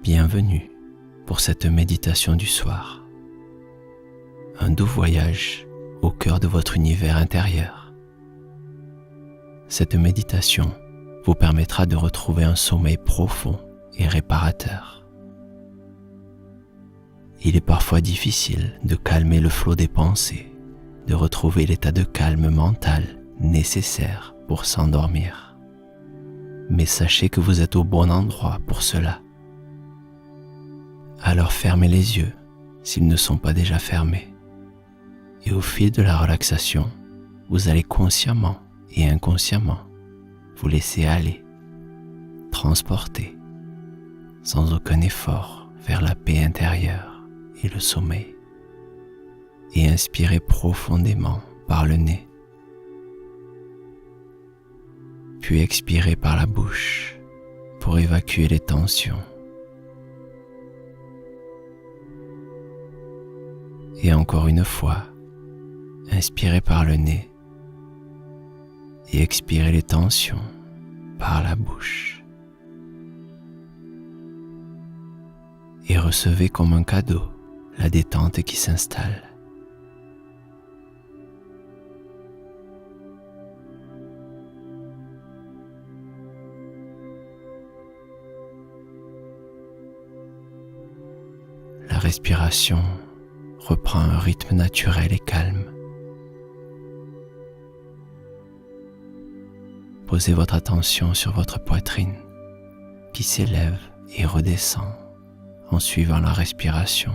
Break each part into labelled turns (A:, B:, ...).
A: Bienvenue pour cette méditation du soir. Un doux voyage au cœur de votre univers intérieur. Cette méditation vous permettra de retrouver un sommeil profond et réparateur. Il est parfois difficile de calmer le flot des pensées, de retrouver l'état de calme mental nécessaire pour s'endormir. Mais sachez que vous êtes au bon endroit pour cela. Alors fermez les yeux s'ils ne sont pas déjà fermés. Et au fil de la relaxation, vous allez consciemment et inconsciemment vous laisser aller, transporter, sans aucun effort vers la paix intérieure et le sommeil. Et inspirez profondément par le nez. Puis expirez par la bouche pour évacuer les tensions. Et encore une fois, inspirez par le nez et expirez les tensions par la bouche. Et recevez comme un cadeau la détente qui s'installe. La respiration reprend un rythme naturel et calme. Posez votre attention sur votre poitrine qui s'élève et redescend en suivant la respiration.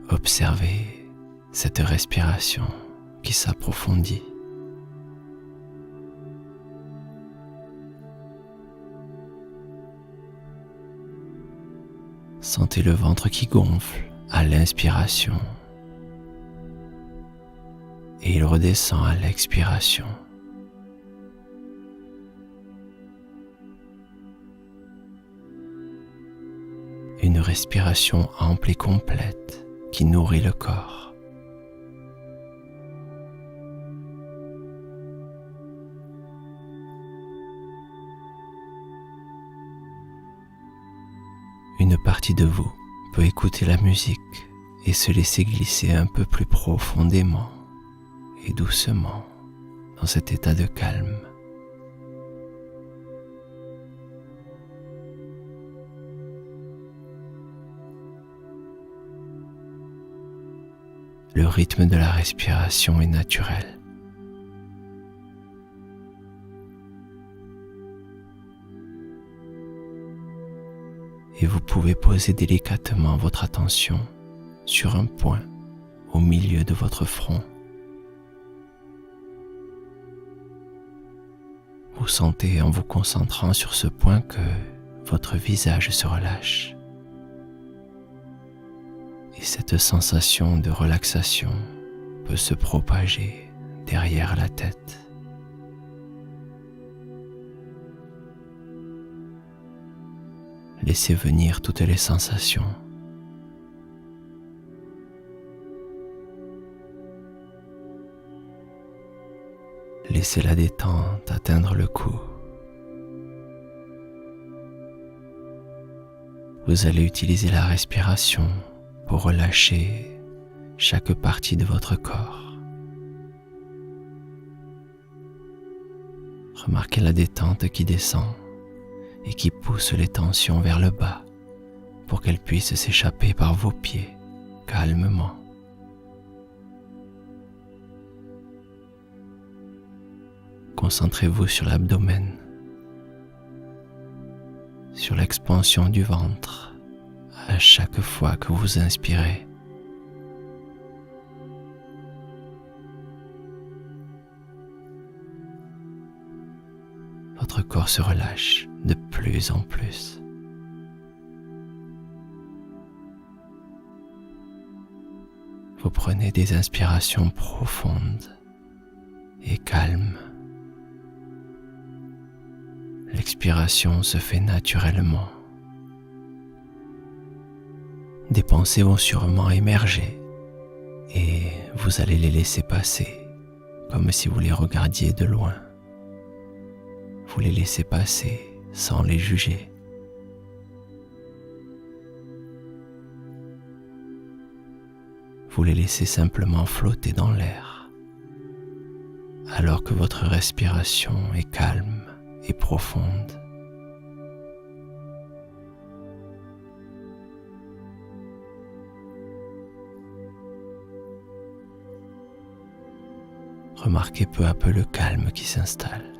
A: Observez cette respiration qui s'approfondit. Sentez le ventre qui gonfle à l'inspiration et il redescend à l'expiration. Une respiration ample et complète qui nourrit le corps. Une partie de vous peut écouter la musique et se laisser glisser un peu plus profondément et doucement dans cet état de calme. Le rythme de la respiration est naturel. Et vous pouvez poser délicatement votre attention sur un point au milieu de votre front. Vous sentez en vous concentrant sur ce point que votre visage se relâche. Et cette sensation de relaxation peut se propager derrière la tête. Laissez venir toutes les sensations. Laissez la détente atteindre le cou. Vous allez utiliser la respiration pour relâcher chaque partie de votre corps. Remarquez la détente qui descend et qui pousse les tensions vers le bas pour qu'elles puissent s'échapper par vos pieds calmement. Concentrez-vous sur l'abdomen, sur l'expansion du ventre à chaque fois que vous inspirez. Votre corps se relâche de plus en plus. Vous prenez des inspirations profondes et calmes. L'expiration se fait naturellement. Des pensées vont sûrement émerger et vous allez les laisser passer comme si vous les regardiez de loin. Vous les laissez passer sans les juger. Vous les laissez simplement flotter dans l'air, alors que votre respiration est calme et profonde. Remarquez peu à peu le calme qui s'installe.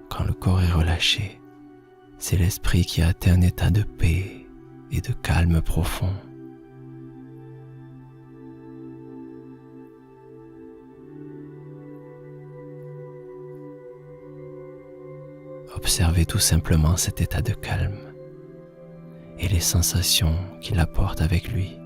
A: Quand le corps est relâché, c'est l'esprit qui a atteint un état de paix et de calme profond. Observez tout simplement cet état de calme et les sensations qu'il apporte avec lui.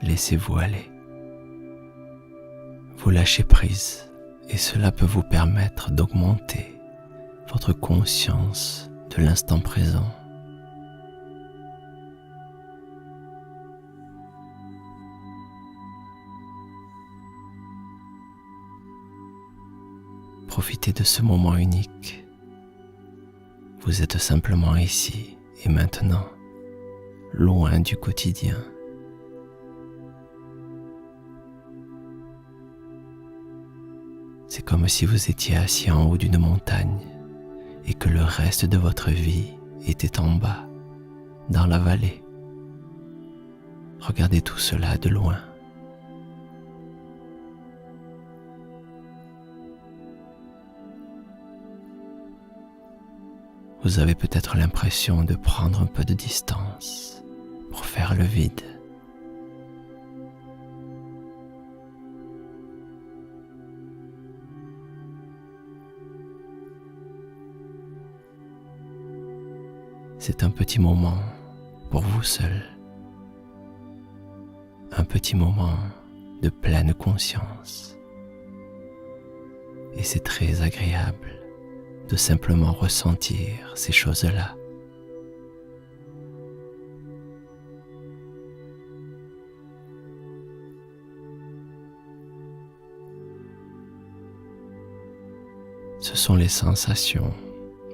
A: Laissez-vous aller. Vous lâchez prise et cela peut vous permettre d'augmenter votre conscience de l'instant présent. Profitez de ce moment unique. Vous êtes simplement ici et maintenant, loin du quotidien. C'est comme si vous étiez assis en haut d'une montagne et que le reste de votre vie était en bas, dans la vallée. Regardez tout cela de loin. Vous avez peut-être l'impression de prendre un peu de distance pour faire le vide. C'est un petit moment pour vous seul, un petit moment de pleine conscience. Et c'est très agréable de simplement ressentir ces choses-là. Ce sont les sensations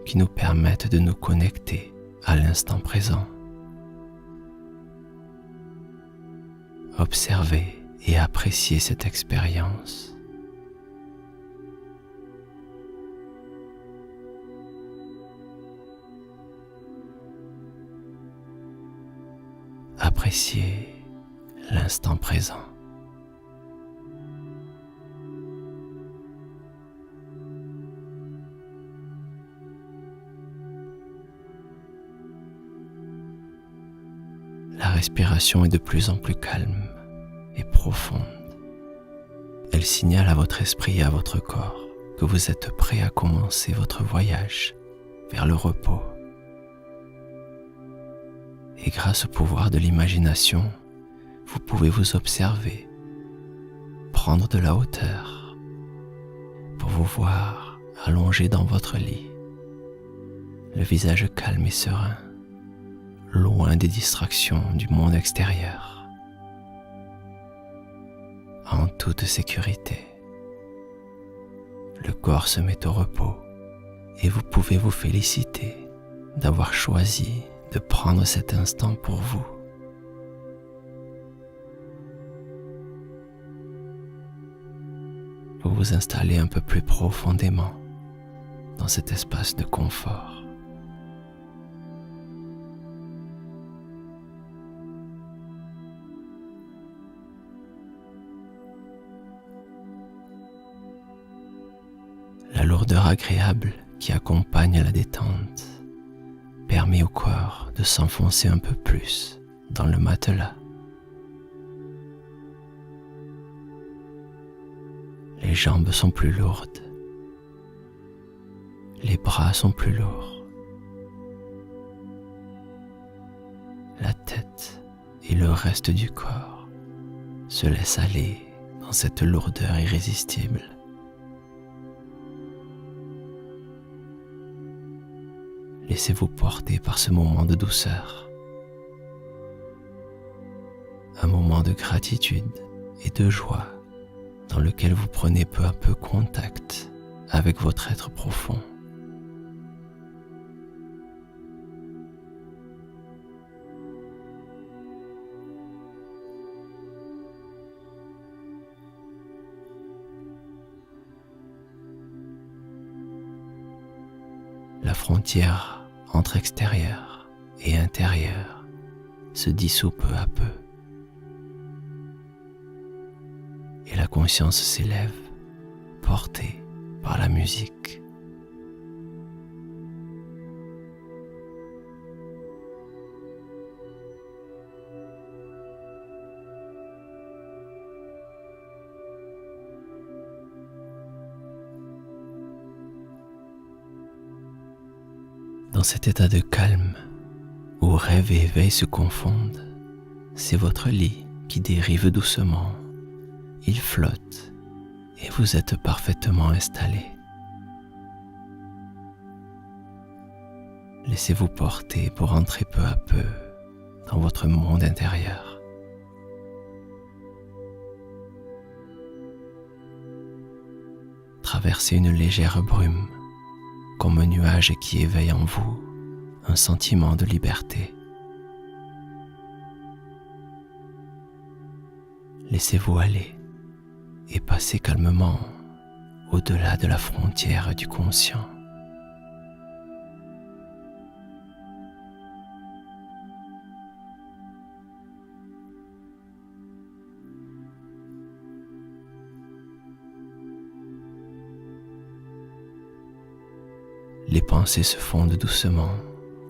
A: qui nous permettent de nous connecter à l'instant présent. Observez et appréciez cette expérience. Appréciez l'instant présent. La respiration est de plus en plus calme et profonde. Elle signale à votre esprit et à votre corps que vous êtes prêt à commencer votre voyage vers le repos. Et grâce au pouvoir de l'imagination, vous pouvez vous observer, prendre de la hauteur pour vous voir allongé dans votre lit, le visage calme et serein, loin des distractions du monde extérieur, en toute sécurité. Le corps se met au repos et vous pouvez vous féliciter d'avoir choisi de prendre cet instant pour vous. Vous vous installez un peu plus profondément dans cet espace de confort. La lourdeur agréable qui accompagne la détente permet au corps de s'enfoncer un peu plus dans le matelas. Les jambes sont plus lourdes, les bras sont plus lourds, la tête et le reste du corps se laissent aller dans cette lourdeur irrésistible. Laissez-vous porter par ce moment de douceur, un moment de gratitude et de joie dans lequel vous prenez peu à peu contact avec votre être profond. La frontière entre extérieur et intérieur se dissout peu à peu et la conscience s'élève, portée par la musique. Dans cet état de calme, où rêve et éveil se confondent, c'est votre lit qui dérive doucement. Il flotte et vous êtes parfaitement installé. Laissez-vous porter pour entrer peu à peu dans votre monde intérieur. Traversez une légère brume, comme un nuage qui éveille en vous un sentiment de liberté. Laissez-vous aller et passez calmement au-delà de la frontière du conscient. Les pensées se fondent doucement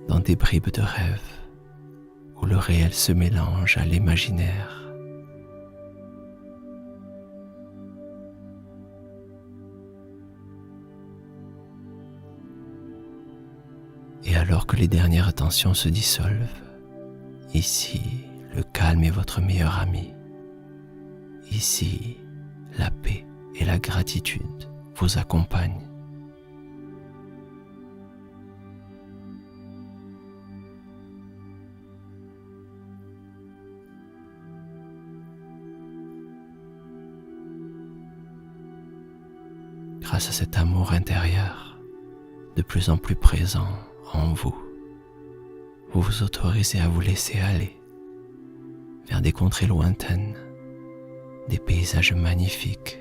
A: dans des bribes de rêve où le réel se mélange à l'imaginaire. Et alors que les dernières tensions se dissolvent, ici, le calme est votre meilleur ami. Ici, la paix et la gratitude vous accompagnent. Grâce à cet amour intérieur, de plus en plus présent en vous, vous vous autorisez à vous laisser aller vers des contrées lointaines, des paysages magnifiques.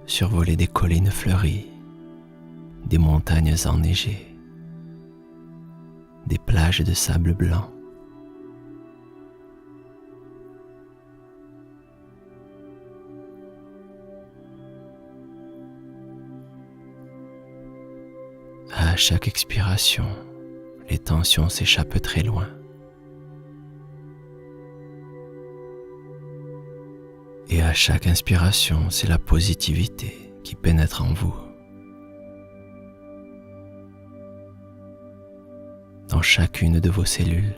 A: Survoler des collines fleuries, des montagnes enneigées, des plages de sable blanc. À chaque expiration, les tensions s'échappent très loin. Et à chaque inspiration, c'est la positivité qui pénètre en vous. Dans chacune de vos cellules.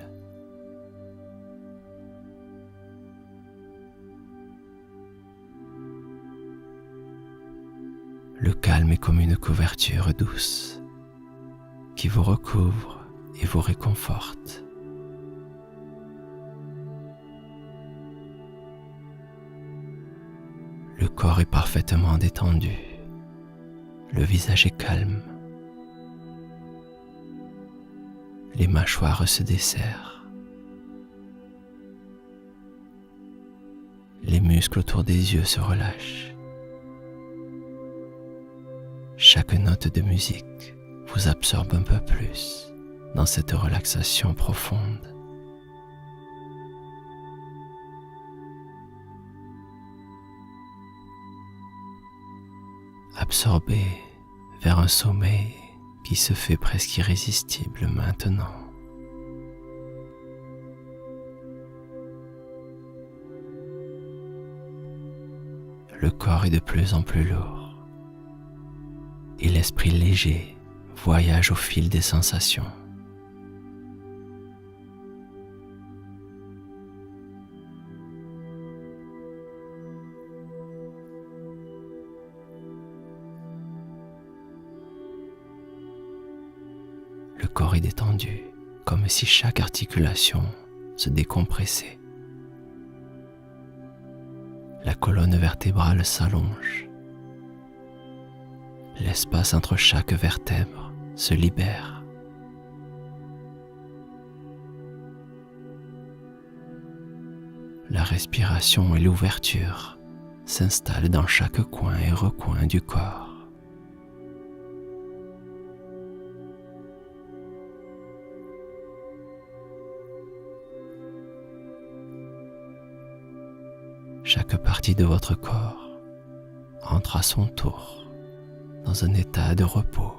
A: Le calme est comme une couverture douce qui vous recouvre et vous réconforte. Le corps est parfaitement détendu, le visage est calme. Les mâchoires se desserrent. Les muscles autour des yeux se relâchent. Chaque note de musique vous absorbe un peu plus dans cette relaxation profonde. Absorbé vers un sommeil qui se fait presque irrésistible maintenant. Le corps est de plus en plus lourd et l'esprit léger voyage au fil des sensations. Le corps est détendu, comme si chaque articulation se décompressait. La colonne vertébrale s'allonge. L'espace entre chaque vertèbre se libère. La respiration et l'ouverture s'installent dans chaque coin et recoin du corps. Chaque partie de votre corps entre à son tour dans un état de repos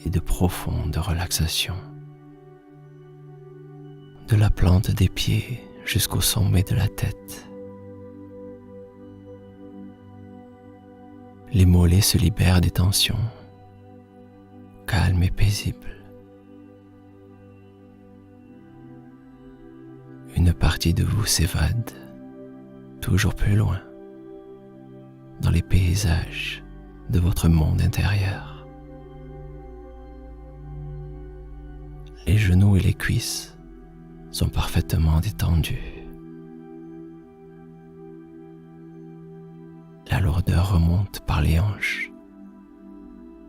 A: et de profonde relaxation. De la plante des pieds jusqu'au sommet de la tête. Les mollets se libèrent des tensions, calmes et paisibles. Une partie de vous s'évade, toujours plus loin, dans les paysages de votre monde intérieur. Les genoux et les cuisses sont parfaitement détendus. La lourdeur remonte par les hanches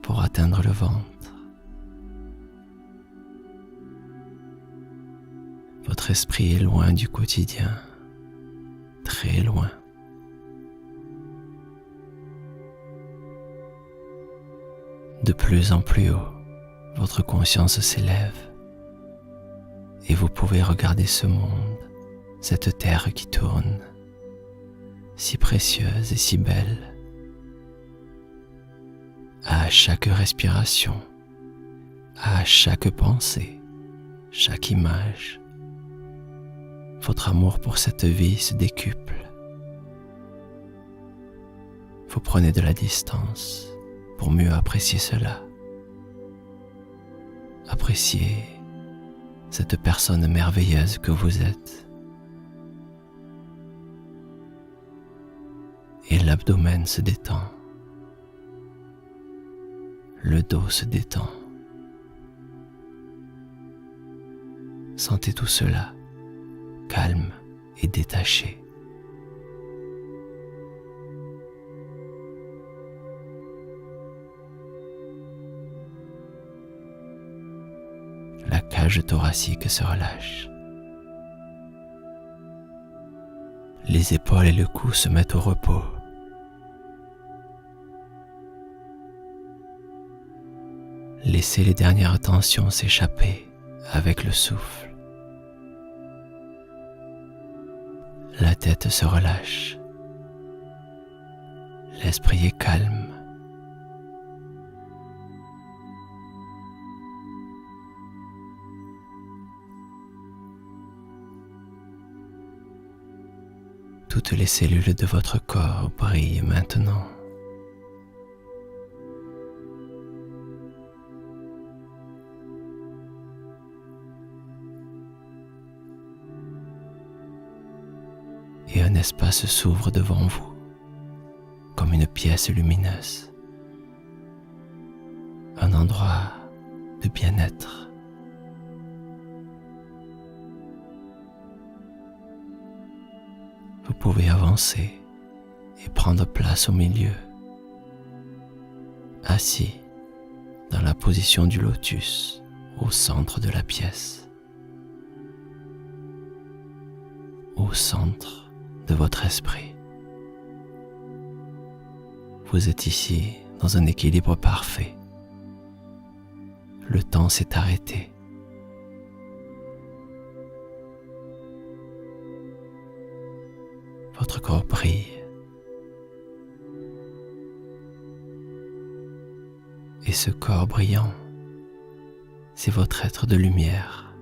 A: pour atteindre le ventre. Votre esprit est loin du quotidien, très loin. De plus en plus haut, votre conscience s'élève et vous pouvez regarder ce monde, cette terre qui tourne, si précieuse et si belle. À chaque respiration, à chaque pensée, chaque image, votre amour pour cette vie se décuple. Vous prenez de la distance pour mieux apprécier cela. Appréciez cette personne merveilleuse que vous êtes. Et l'abdomen se détend. Le dos se détend. Sentez tout cela calme et détaché. La cage thoracique se relâche. Les épaules et le cou se mettent au repos. Laissez les dernières tensions s'échapper avec le souffle. La tête se relâche. L'esprit est calme. Toutes les cellules de votre corps brillent maintenant. Et un espace s'ouvre devant vous, comme une pièce lumineuse, un endroit de bien-être. Vous pouvez avancer et prendre place au milieu, assis dans la position du lotus au centre de la pièce, au centre de votre esprit. Vous êtes ici dans un équilibre parfait. Le temps s'est arrêté. Votre corps brille. Et ce corps brillant, c'est votre être de lumière,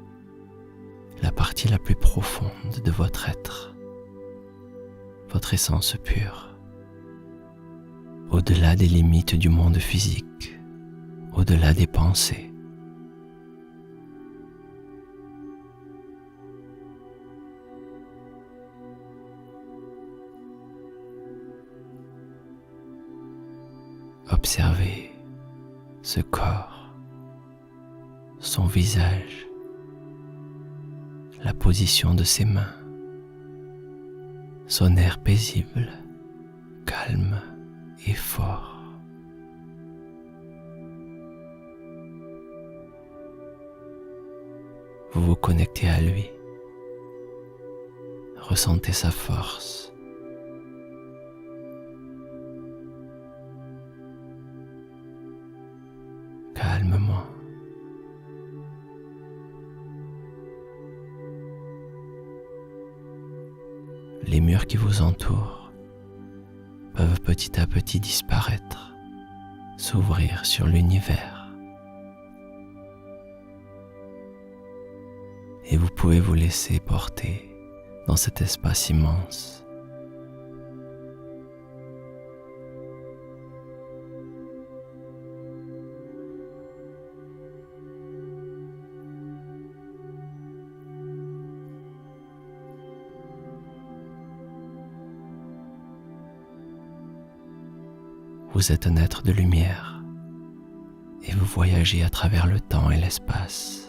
A: la partie la plus profonde de votre être. Votre essence pure, au-delà des limites du monde physique, au-delà des pensées. Observez ce corps, son visage, la position de ses mains, son air paisible, calme et fort. Vous vous connectez à lui, ressentez sa force. Calmement. Les murs qui vous entourent peuvent petit à petit disparaître, s'ouvrir sur l'univers. Et vous pouvez vous laisser porter dans cet espace immense. Vous êtes un être de lumière et vous voyagez à travers le temps et l'espace.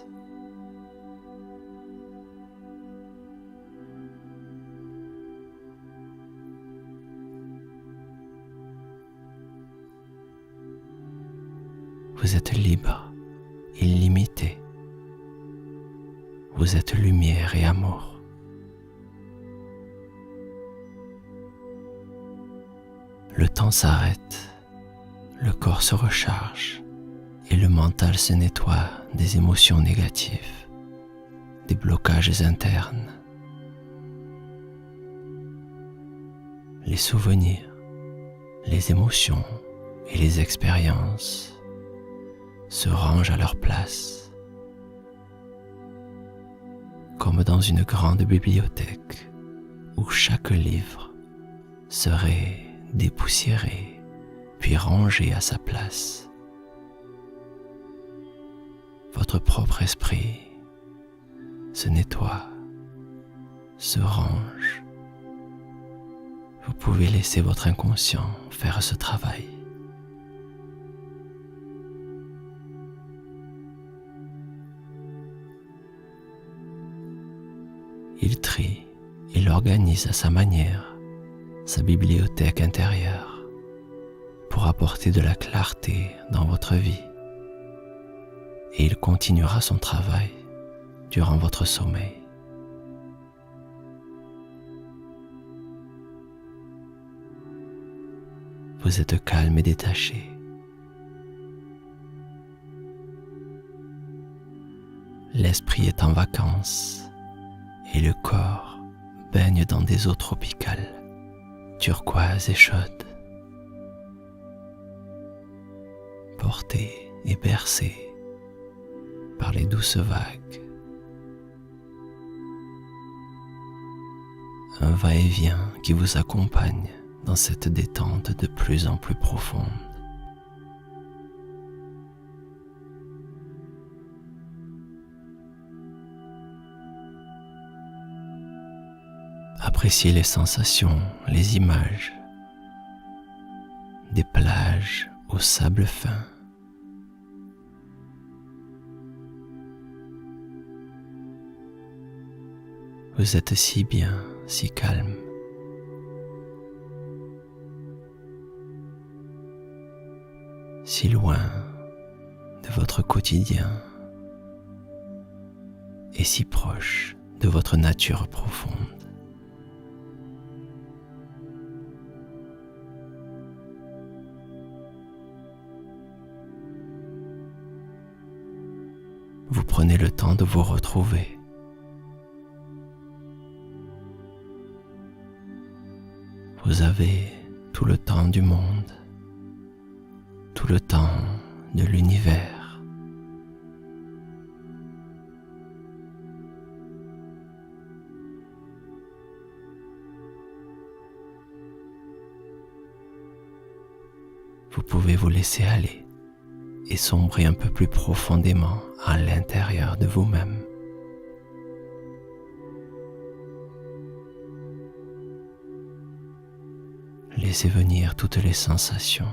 A: Vous êtes libre, illimité. Vous êtes lumière et amour. Le temps s'arrête, le corps se recharge et le mental se nettoie des émotions négatives, des blocages internes. Les souvenirs, les émotions et les expériences se rangent à leur place, comme dans une grande bibliothèque où chaque livre serait dépoussiéré puis rangé à sa place. Votre propre esprit se nettoie, se range. Vous pouvez laisser votre inconscient faire ce travail. Il trie, il organise à sa manière sa bibliothèque intérieure pour apporter de la clarté dans votre vie. Et il continuera son travail durant votre sommeil. Vous êtes calme et détaché. L'esprit est en vacances et le corps baigne dans des eaux tropicales, turquoises et chaudes. Porté et bercé par les douces vagues. Un va-et-vient qui vous accompagne dans cette détente de plus en plus profonde. Appréciez les sensations, les images des plages au sable fin. Vous êtes si bien, si calme. Si loin de votre quotidien et si proche de votre nature profonde. Vous prenez le temps de vous retrouver. Vous avez tout le temps du monde, tout le temps de l'univers. Vous pouvez vous laisser aller et sombrez un peu plus profondément à l'intérieur de vous-même. Laissez venir toutes les sensations.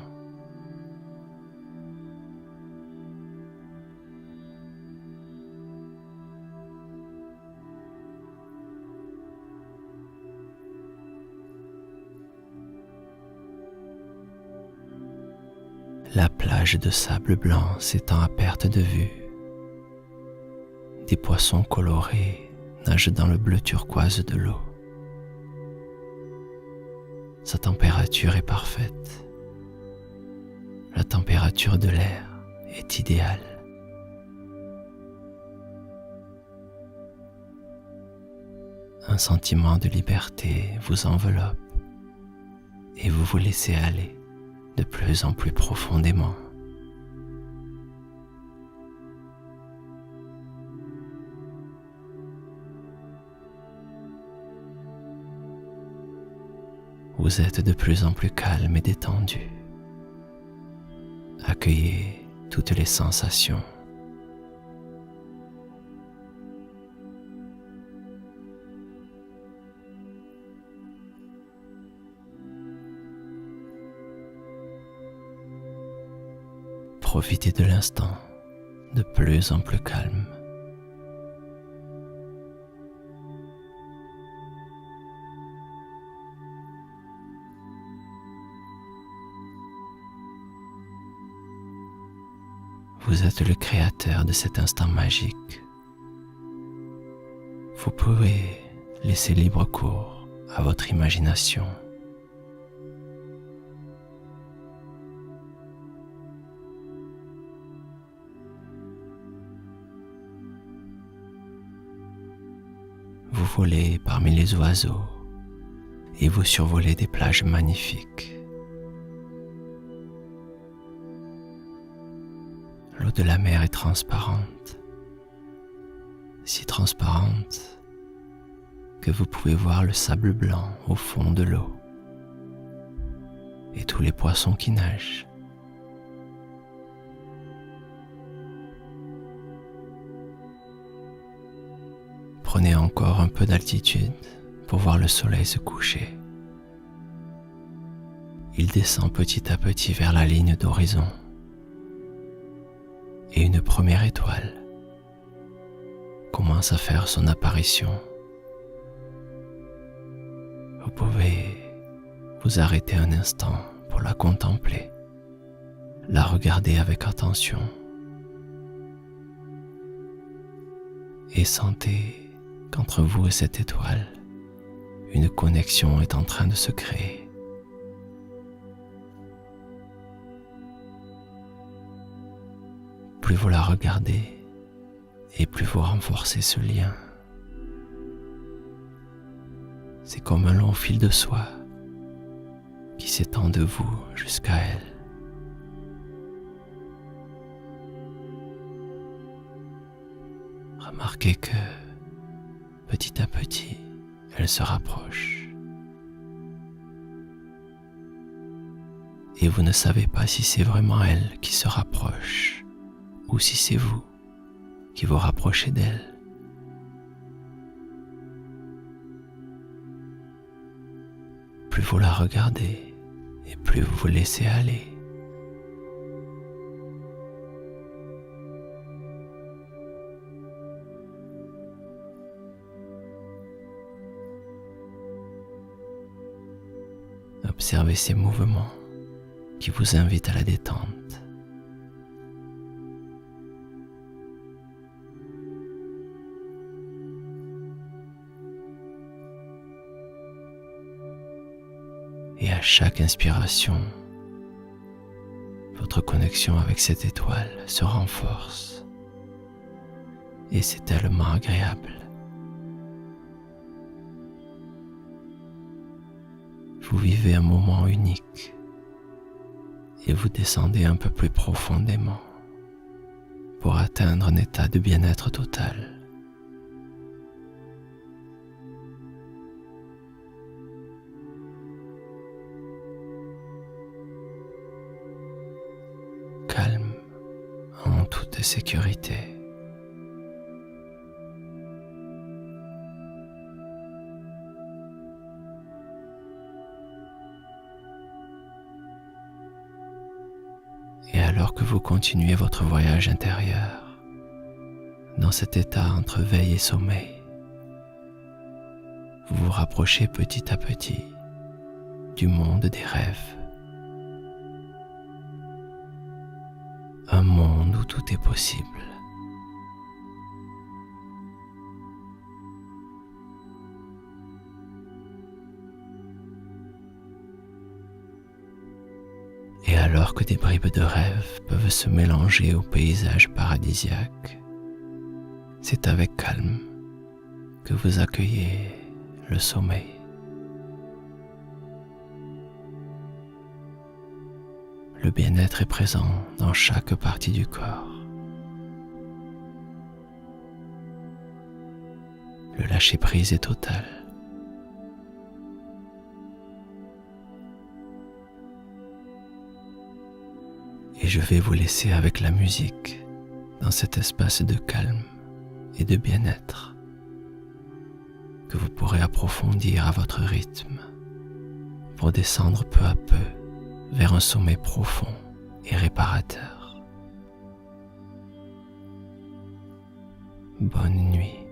A: La plage de sable blanc s'étend à perte de vue. Des poissons colorés nagent dans le bleu turquoise de l'eau. Sa température est parfaite. La température de l'air est idéale. Un sentiment de liberté vous enveloppe et vous vous laissez aller de plus en plus profondément. Vous êtes de plus en plus calme et détendu. Accueillez toutes les sensations. Profitez de l'instant, de plus en plus calme. Vous êtes le créateur de cet instant magique. Vous pouvez laisser libre cours à votre imagination. Vous volez parmi les oiseaux et vous survolez des plages magnifiques. L'eau de la mer est transparente, si transparente que vous pouvez voir le sable blanc au fond de l'eau et tous les poissons qui nagent. Prenez encore un peu d'altitude pour voir le soleil se coucher. Il descend petit à petit vers la ligne d'horizon. Et une première étoile commence à faire son apparition. Vous pouvez vous arrêter un instant pour la contempler, la regarder avec attention et sentez qu'entre vous et cette étoile, une connexion est en train de se créer. Plus vous la regardez et plus vous renforcez ce lien. C'est comme un long fil de soie qui s'étend de vous jusqu'à elle. Remarquez que petit à petit, elle se rapproche. Et vous ne savez pas si c'est vraiment elle qui se rapproche ou si c'est vous qui vous rapprochez d'elle. Plus vous la regardez et plus vous vous laissez aller. Observez ces mouvements qui vous invitent à la détente. Et à chaque inspiration, votre connexion avec cette étoile se renforce. Et c'est tellement agréable. Vous vivez un moment unique et vous descendez un peu plus profondément pour atteindre un état de bien-être total. Calme toute sécurité. Et alors que vous continuez votre voyage intérieur, dans cet état entre veille et sommeil, vous vous rapprochez petit à petit du monde des rêves. Un monde où tout est possible. Et alors que des bribes de rêve peuvent se mélanger au paysage paradisiaque, c'est avec calme que vous accueillez le sommeil. Le bien-être est présent dans chaque partie du corps. Le lâcher-prise est total. Et je vais vous laisser avec la musique dans cet espace de calme et de bien-être que vous pourrez approfondir à votre rythme pour descendre peu à peu vers un sommeil profond et réparateur. Bonne nuit.